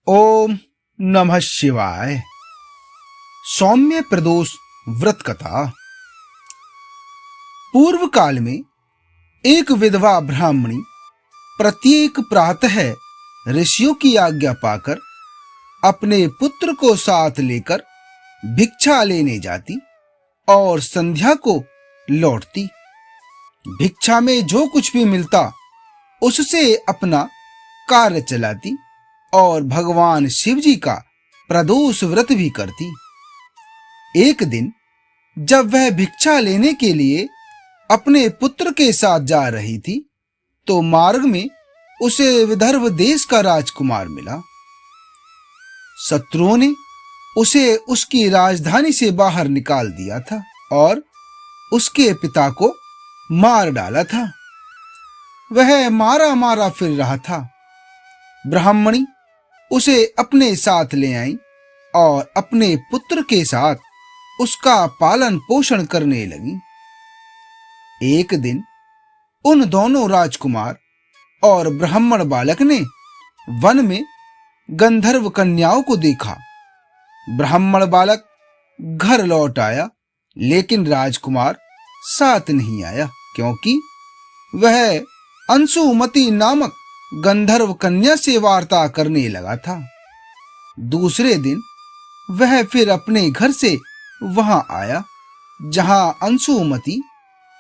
ओम नमः शिवाय। सौम्य प्रदोष व्रत कथा। पूर्व काल में एक विधवा ब्राह्मणी प्रत्येक प्रातः ऋषियों की आज्ञा पाकर अपने पुत्र को साथ लेकर भिक्षा लेने जाती और संध्या को लौटती। भिक्षा में जो कुछ भी मिलता उससे अपना कार्य चलाती और भगवान शिव जी का प्रदोष व्रत भी करती। एक दिन जब वह भिक्षा लेने के लिए अपने पुत्र के साथ जा रही थी तो मार्ग में उसे विदर्भ देश का राजकुमार मिला। शत्रुओं ने उसे उसकी राजधानी से बाहर निकाल दिया था और उसके पिता को मार डाला था। वह मारा मारा फिर रहा था। ब्राह्मणी उसे अपने साथ ले आई और अपने पुत्र के साथ उसका पालन पोषण करने लगी। एक दिन उन दोनों राजकुमार और ब्राह्मण बालक ने वन में गंधर्व कन्याओं को देखा। ब्राह्मण बालक घर लौट आया लेकिन राजकुमार साथ नहीं आया क्योंकि वह अंशुमती नामक गंधर्व कन्या से वार्ता करने लगा था। दूसरे दिन वह फिर अपने घर से वहां आया जहां अंशुमती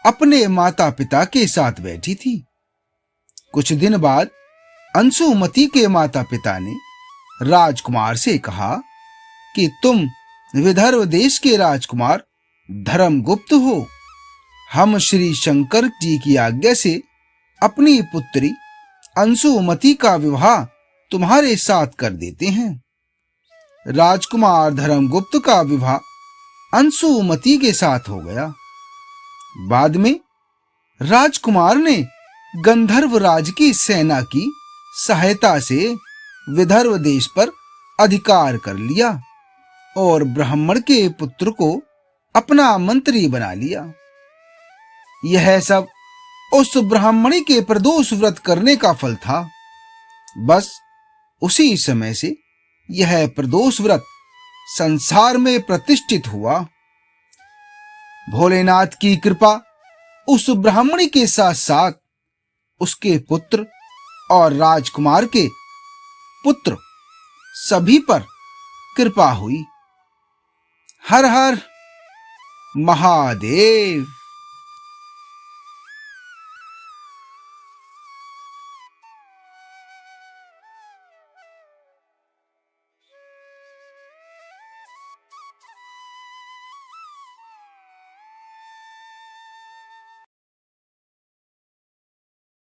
अपने माता पिता के साथ बैठी थी। कुछ दिन बाद अंशुमती के माता पिता ने राजकुमार से कहा कि तुम विदर्भ देश के राजकुमार धर्मगुप्त हो। हम श्री शंकर जी की आज्ञा से अपनी पुत्री अंशुमती का विवाह तुम्हारे साथ कर देते हैं। राजकुमार धर्मगुप्त का विवाह अंशुमती के साथ हो गया। बाद में राजकुमार ने गंधर्व राज की सेना की सहायता से विदर्भ देश पर अधिकार कर लिया और ब्राह्मण के पुत्र को अपना मंत्री बना लिया। यह सब उस ब्राह्मणी के प्रदोष व्रत करने का फल था। बस उसी समय से यह प्रदोष व्रत संसार में प्रतिष्ठित हुआ। भोलेनाथ की कृपा उस ब्राह्मणी के साथ साथ उसके पुत्र और राजकुमार के पुत्र सभी पर कृपा हुई। हर हर महादेव।